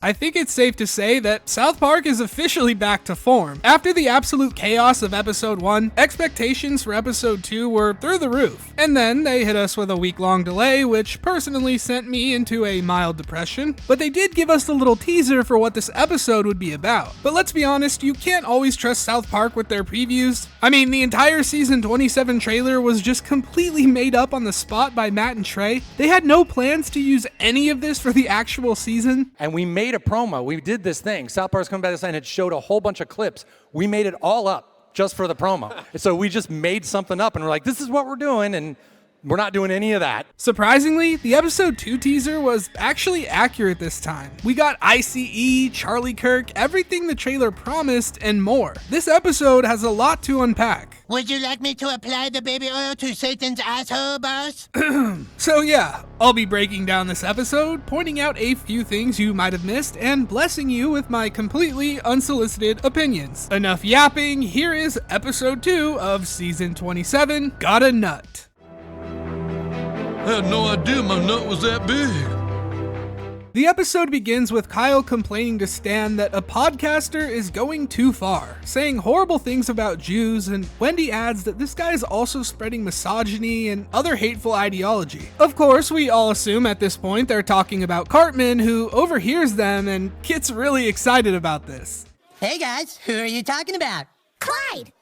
I think it's safe to say that South Park is officially back to form. After the absolute chaos of episode 1, expectations for episode 2 were through the roof. And then they hit us with a week-long delay, which personally sent me into a mild depression. But they did give us a little teaser for what this episode would be about. But let's be honest, you can't always trust South Park with their previews. I mean, the entire season 27 trailer was just completely made up on the spot by Matt and Trey. They had no plans to use any of this for the actual season. And we made a promo. We did this thing. South Park's coming back this night and it showed a whole bunch of clips. We made it all up just for the promo. So we just made something up and we're like, this is what we're doing, and we're not doing any of that. Surprisingly, the episode 2 teaser was actually accurate this time. We got ICE, Charlie Kirk, everything the trailer promised, and more. This episode has a lot to unpack. Would you like me to apply the baby oil to Satan's asshole, boss? So yeah, I'll be breaking down this episode, pointing out a few things you might have missed, and blessing you with my completely unsolicited opinions. Enough yapping, here is episode 2 of season 27, Got a Nut. I had no idea my nut was that big. The episode begins with Kyle complaining to Stan that a podcaster is going too far, saying horrible things about Jews, and Wendy adds that this guy is also spreading misogyny and other hateful ideology. Of course, we all assume at this point they're talking about Cartman, who overhears them and gets really excited about this. Hey guys, who are you talking about? Clyde!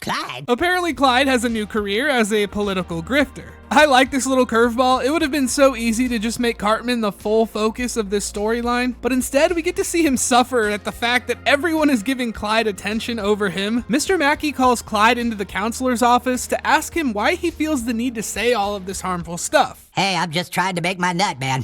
Clyde? Apparently Clyde has a new career as a political grifter. I like this little curveball. It would have been so easy to just make Cartman the full focus of this storyline, but instead we get to see him suffer at the fact that everyone is giving Clyde attention over him. Mr. Mackey calls Clyde into the counselor's office to ask him why he feels the need to say all of this harmful stuff. Hey, I'm just trying to make my nut, man.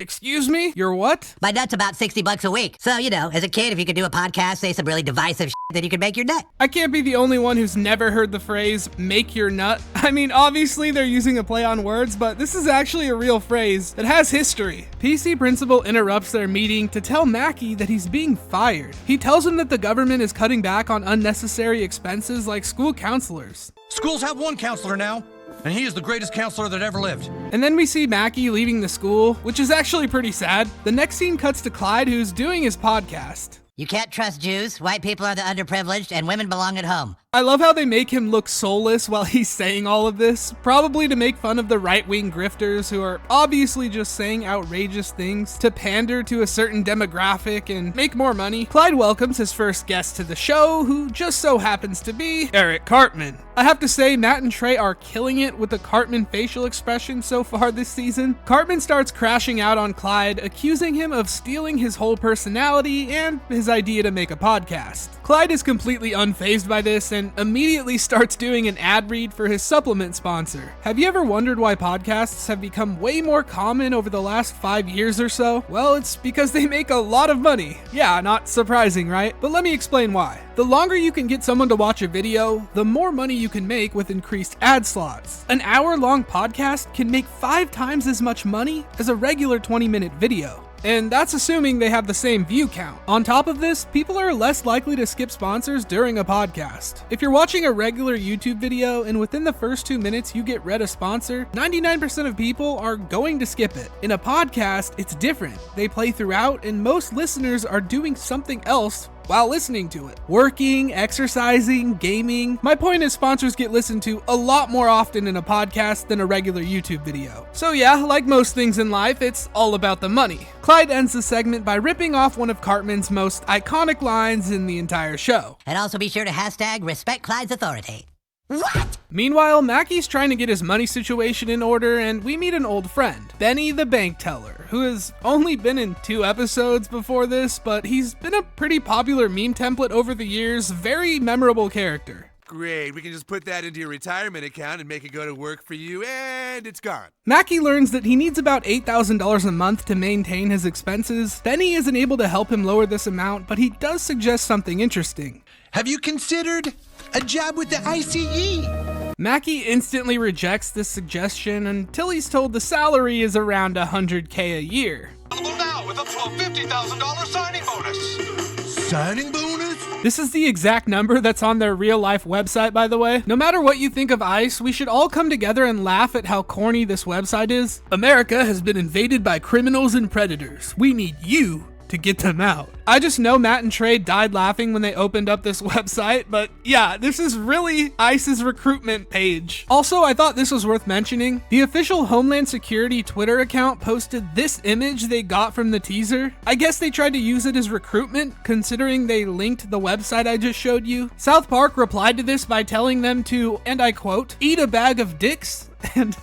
Excuse me? You're what? My nut's about $60 a week. So, you know, as a kid, if you could do a podcast, say some really divisive shit, then you could make your nut. I can't be the only one who's never heard the phrase, make your nut. I mean, obviously they're using a play on words, but this is actually a real phrase that has history. PC Principal interrupts their meeting to tell Mackey that he's being fired. He tells him that the government is cutting back on unnecessary expenses like school counselors. Schools have one counselor now, and he is the greatest counselor that ever lived. And then we see Mackey leaving the school, which is actually pretty sad. The next scene cuts to Clyde, who's doing his podcast. You can't trust Jews, white people are the underprivileged, and women belong at home. I love how they make him look soulless while he's saying all of this, probably to make fun of the right-wing grifters who are obviously just saying outrageous things to pander to a certain demographic and make more money. Clyde welcomes his first guest to the show, who just so happens to be Eric Cartman. I have to say, Matt and Trey are killing it with the Cartman facial expression so far this season. Cartman starts crashing out on Clyde, accusing him of stealing his whole personality and his idea to make a podcast. Clyde is completely unfazed by this and immediately starts doing an ad read for his supplement sponsor. Have you ever wondered why podcasts have become way more common over the last 5 years or so? Well, it's because they make a lot of money. Yeah, not surprising, right? But let me explain why. The longer you can get someone to watch a video, the more money you can make with increased ad slots. An hour-long podcast can make 5 times as much money as a regular 20-minute video. And that's assuming they have the same view count. On top of this, people are less likely to skip sponsors during a podcast. If you're watching a regular YouTube video and within the first 2 minutes you get read a sponsor, 99% of people are going to skip it. In a podcast, it's different. They play throughout, and most listeners are doing something else while listening to it. Working, exercising, gaming. My point is sponsors get listened to a lot more often in a podcast than a regular YouTube video. So yeah, like most things in life, it's all about the money. Clyde ends the segment by ripping off one of Cartman's most iconic lines in the entire show. And also be sure to hashtag respect Clyde's authority. What? Meanwhile, Mackey's trying to get his money situation in order, and we meet an old friend, Benny the bank teller, who has only been in 2 episodes before this, but he's been a pretty popular meme template over the years, very memorable character. Great, we can just put that into your retirement account and make it go to work for you, and it's gone. Mackey learns that he needs about $8,000 a month to maintain his expenses. Benny isn't able to help him lower this amount, but he does suggest something interesting. Have you considered a job with the ICE? Mackey instantly rejects this suggestion until he's told the salary is around $100K a year. Available now with up to a $50,000 signing bonus. Signing bonus? This is the exact number that's on their real-life website, by the way. No matter what you think of ICE, we should all come together and laugh at how corny this website is. America has been invaded by criminals and predators. We need you to get them out. I just know Matt and Trey died laughing when they opened up this website, but yeah, this is really ICE's recruitment page. Also, I thought this was worth mentioning. The official Homeland Security Twitter account posted this image they got from the teaser. I guess they tried to use it as recruitment, considering they linked the website I just showed you. South Park replied to this by telling them to, and I quote, "eat a bag of dicks." And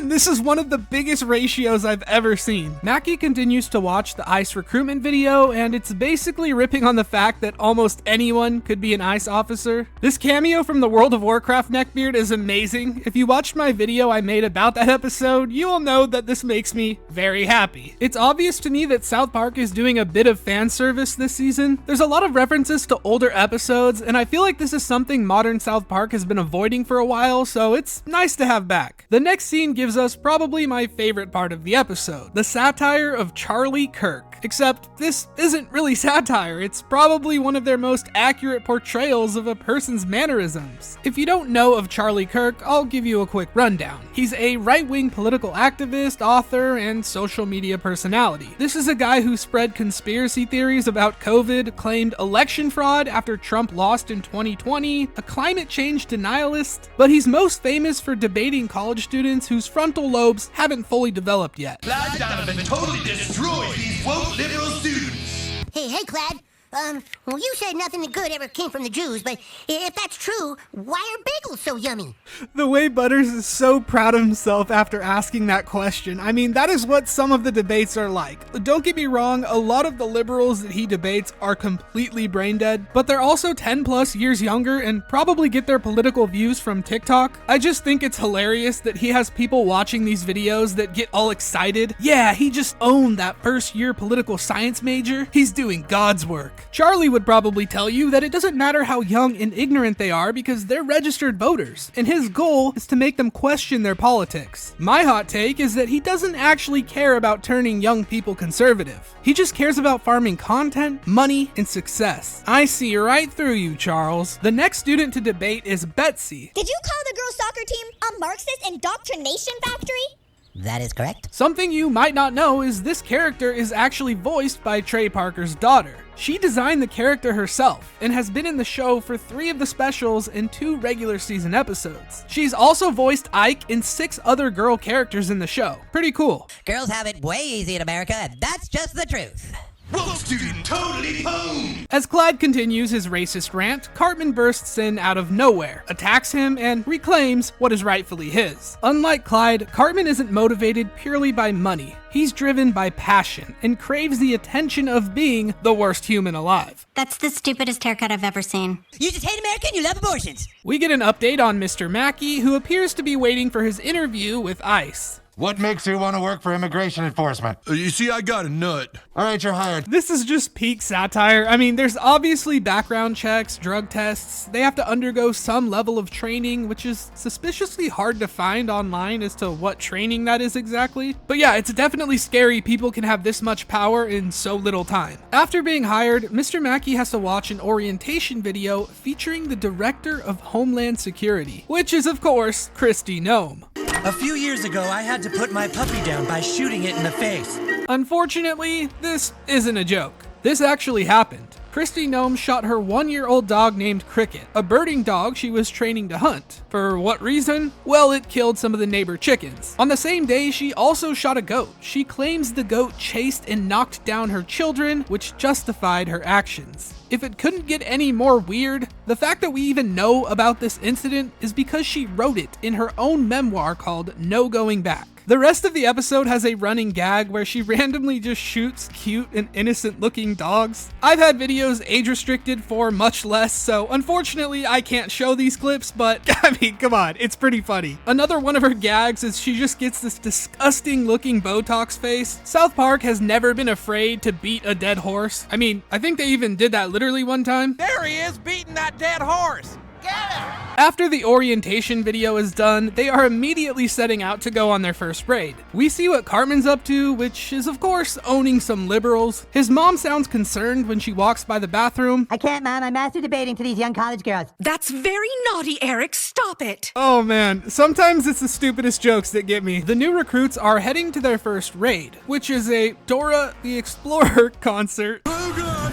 this is one of the biggest ratios I've ever seen. Mackie continues to watch the ICE recruitment video, and it's basically ripping on the fact that almost anyone could be an ICE officer. This cameo from the World of Warcraft neckbeard is amazing. If you watched my video I made about that episode, you will know that this makes me very happy. It's obvious to me that South Park is doing a bit of fan service this season. There's a lot of references to older episodes, and I feel like this is something modern South Park has been avoiding for a while, so it's nice to have back. The next scene gives us probably my favorite part of the episode, the satire of Charlie Kirk. Except this isn't really satire, it's probably one of their most accurate portrayals of a person's mannerisms. If you don't know of Charlie Kirk, I'll give you a quick rundown. He's a right-wing political activist, author, and social media personality. This is a guy who spread conspiracy theories about COVID, claimed election fraud after Trump lost in 2020, a climate change denialist, but he's most famous for debating college students whose frontal lobes haven't fully developed yet. Clyde Donovan totally destroys these woke liberal students. Hey, Clyde. Well, you said nothing good ever came from the Jews, but if that's true, why are bagels so yummy? The way Butters is so proud of himself after asking that question. I mean, that is what some of the debates are like. Don't get me wrong, a lot of the liberals that he debates are completely brain dead, but they're also 10 plus years younger and probably get their political views from TikTok. I just think it's hilarious that he has people watching these videos that get all excited. Yeah, he just owned that first year political science major. He's doing God's work. Charlie would probably tell you that it doesn't matter how young and ignorant they are because they're registered voters, and his goal is to make them question their politics. My hot take is that he doesn't actually care about turning young people conservative. He just cares about farming content, money, and success. I see right through you, Charles. The next student to debate is Betsy. Did you call the girls' soccer team a Marxist indoctrination factory? That is correct. Something you might not know is this character is actually voiced by Trey Parker's daughter. She designed the character herself and has been in the show for 3 of the specials and 2 regular season episodes. She's also voiced Ike and 6 other girl characters in the show. Pretty cool. Girls have it way easy in America, and that's just the truth. Woke student totally pwned. As Clyde continues his racist rant, Cartman bursts in out of nowhere, attacks him, and reclaims what is rightfully his. Unlike Clyde, Cartman isn't motivated purely by money. He's driven by passion and craves the attention of being the worst human alive. That's the stupidest haircut I've ever seen. You just hate America and you love abortions. We get an update on Mr. Mackey, who appears to be waiting for his interview with ICE. What makes you want to work for immigration enforcement? You see, I got a nut. All right, you're hired. This is just peak satire. I mean, there's obviously background checks, drug tests. They have to undergo some level of training, which is suspiciously hard to find online as to what training that is exactly. But yeah, it's definitely scary people can have this much power in so little time. After being hired, Mr. Mackey has to watch an orientation video featuring the Director of Homeland Security, which is, of course, Kristi Noem. A few years ago, I had to put my puppy down by shooting it in the face. Unfortunately, this isn't a joke. This actually happened. Kristi Noem shot her 1-year-old dog named Cricket, a birding dog she was training to hunt. For what reason? Well, it killed some of the neighbor chickens. On the same day, she also shot a goat. She claims the goat chased and knocked down her children, which justified her actions. If it couldn't get any more weird, the fact that we even know about this incident is because she wrote it in her own memoir called No Going Back. The rest of the episode has a running gag where she randomly just shoots cute and innocent looking dogs. I've had videos age restricted for much less, so unfortunately I can't show these clips, but I mean, come on, it's pretty funny. Another one of her gags is she just gets this disgusting looking Botox face. South Park has never been afraid to beat a dead horse. I mean, I think they even did that literally one time. There he is, beating that dead horse. After the orientation video is done, they are immediately setting out to go on their first raid. We see what Cartman's up to, which is of course owning some liberals. His mom sounds concerned when she walks by the bathroom. I can't, Mom. I'm master debating to these young college girls. That's very naughty, Eric. Stop it. Oh man, sometimes it's the stupidest jokes that get me. The new recruits are heading to their first raid, which is a Dora the Explorer concert. Oh God!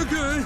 Okay.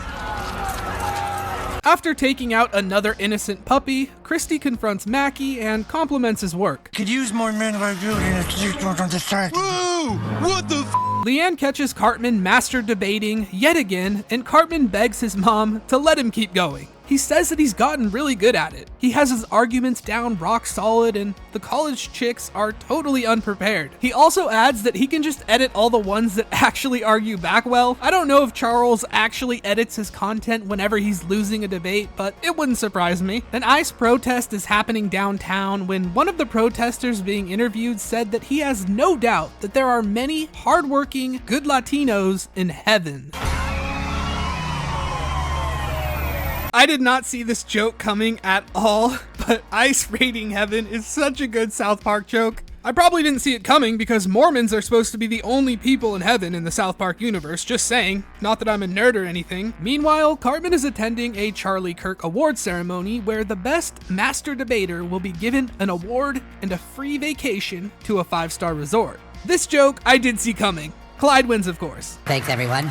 After taking out another innocent puppy, Christy confronts Mackie and compliments his work. Could use more men like you in a sequence on this track. Whoa! What the f? Leanne catches Cartman master debating yet again, and Cartman begs his mom to let him keep going. He says that he's gotten really good at it. He has his arguments down rock solid, and the college chicks are totally unprepared. He also adds that he can just edit all the ones that actually argue back well. I don't know if Charles actually edits his content whenever he's losing a debate, but it wouldn't surprise me. An ICE protest is happening downtown when one of the protesters being interviewed said that he has no doubt that there are many hardworking, good Latinos in heaven. I did not see this joke coming at all, but ICE raiding heaven is such a good South Park joke. I probably didn't see it coming because Mormons are supposed to be the only people in heaven in the South Park universe, just saying. Not that I'm a nerd or anything. Meanwhile, Cartman is attending a Charlie Kirk award ceremony where the best master debater will be given an award and a free vacation to a 5-star resort. This joke I did see coming. Clyde wins, of course. Thanks, everyone.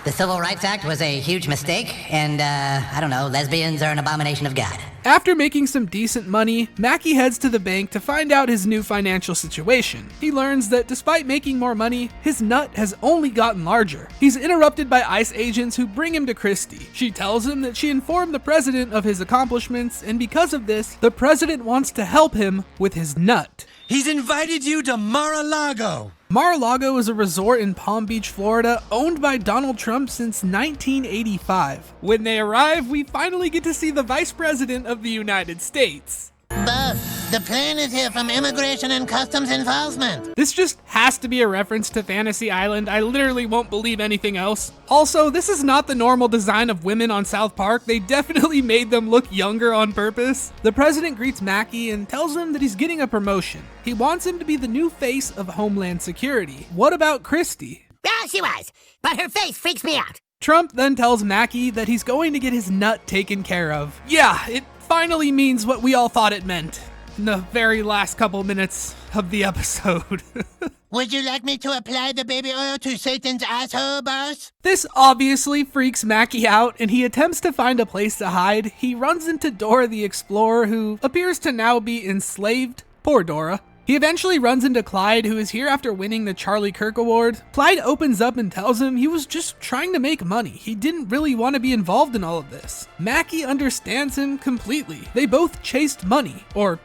The Civil Rights Act was a huge mistake, and, I don't know, lesbians are an abomination of God. After making some decent money, Mackie heads to the bank to find out his new financial situation. He learns that despite making more money, his nut has only gotten larger. He's interrupted by ICE agents who bring him to Christy. She tells him that she informed the president of his accomplishments, and because of this, the president wants to help him with his nut. He's invited you to Mar-a-Lago. Mar-a-Lago is a resort in Palm Beach, Florida, owned by Donald Trump since 1985. When they arrive, we finally get to see the Vice President of the United States. Boss, the plane is here from Immigration and Customs Enforcement. This just has to be a reference to Fantasy Island. I literally won't believe anything else. Also, this is not the normal design of women on South Park. They definitely made them look younger on purpose. The president greets Mackie and tells him that he's getting a promotion. He wants him to be the new face of Homeland Security. What about Christy? Yeah, she was, but her face freaks me out. Trump then tells Mackie that he's going to get his nut taken care of. Yeah, it finally means what we all thought it meant in the very last couple minutes of the episode. Would you like me to apply the baby oil to Satan's asshole, boss? This obviously freaks Mackie out, and he attempts to find a place to hide. He runs into Dora the Explorer, who appears to now be enslaved. Poor Dora. He eventually runs into Clyde, who is here after winning the Charlie Kirk Award. Clyde opens up and tells him he was just trying to make money. He didn't really want to be involved in all of this. Mackie understands him completely. They both chased money, or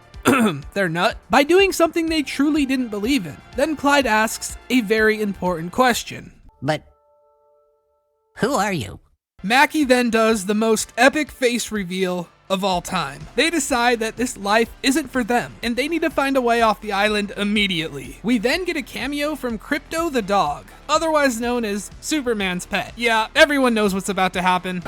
their nut, by doing something they truly didn't believe in. Then Clyde asks a very important question. But who are you? Mackie then does the most epic face reveal of all time. They decide that this life isn't for them, and they need to find a way off the island immediately. We then get a cameo from Crypto the dog, otherwise known as Superman's pet. Yeah, everyone knows what's about to happen.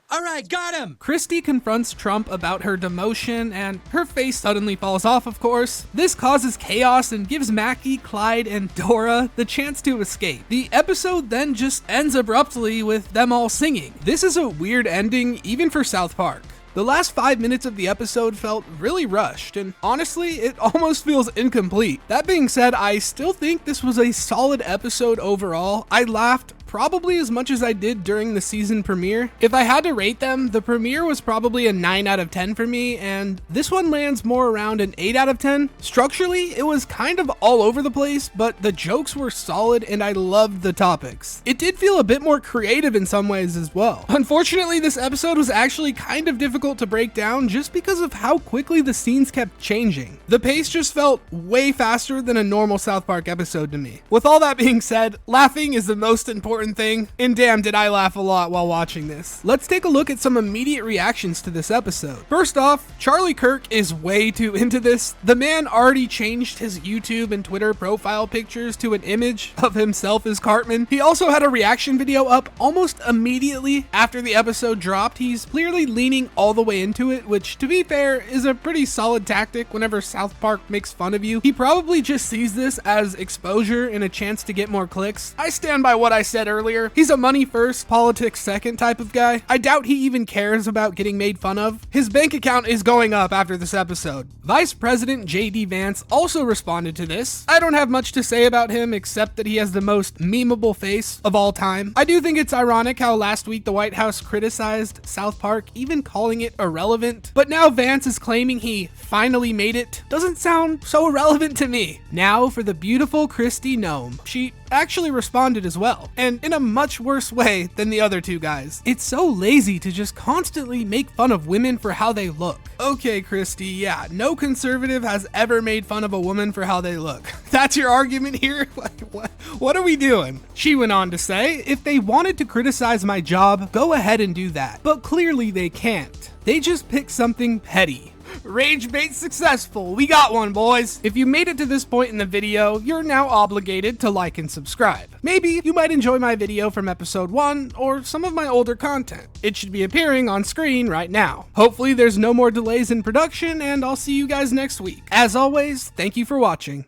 All right, got him! Christy confronts Trump about her demotion, and her face suddenly falls off, of course. This causes chaos and gives Mackie, Clyde, and Dora the chance to escape. The episode then just ends abruptly with them all singing. This is a weird ending, even for South Park. The last 5 minutes of the episode felt really rushed, and honestly, it almost feels incomplete. That being said, I still think this was a solid episode overall. I laughed probably as much as I did during the season premiere. If I had to rate them, the premiere was probably a 9 out of 10 for me, and this one lands more around an 8 out of 10. Structurally, it was kind of all over the place, but the jokes were solid and I loved the topics. It did feel a bit more creative in some ways as well. Unfortunately, this episode was actually kind of difficult to break down just because of how quickly the scenes kept changing. The pace just felt way faster than a normal South Park episode to me. With all that being said, laughing is the most important important thing. And damn, did I laugh a lot while watching this. Let's take a look at some immediate reactions to this episode. First off, Charlie Kirk is way too into this. The man already changed his YouTube and Twitter profile pictures to an image of himself as Cartman. He also had a reaction video up almost immediately after the episode dropped. He's clearly leaning all the way into it, which, to be fair, is a pretty solid tactic whenever South Park makes fun of you. He probably just sees this as exposure and a chance to get more clicks. I stand by what I said earlier. He's a money first, politics second type of guy. I doubt he even cares about getting made fun of. His bank account is going up after this episode. Vice President J.D. Vance also responded to this. I don't have much to say about him except that he has the most memeable face of all time. I do think it's ironic how last week the White House criticized South Park, even calling it irrelevant, but now Vance is claiming he finally made it. Doesn't sound so irrelevant to me. Now for the beautiful Christy Gnome. She actually responded as well, and in a much worse way than the other two guys. It's so lazy to just constantly make fun of women for how they look. Okay, Christy, yeah, no conservative has ever made fun of a woman for how they look. That's your argument here? What are we doing? She went on to say, if they wanted to criticize my job, go ahead and do that. But clearly they can't. They just pick something petty. Rage bait successful. We got one, boys. If you made it to this point in the video, you're now obligated to like and subscribe. Maybe you might enjoy my video from episode 1 or some of my older content. It should be appearing on screen right now. Hopefully there's no more delays in production, and I'll see you guys next week. As always, thank you for watching.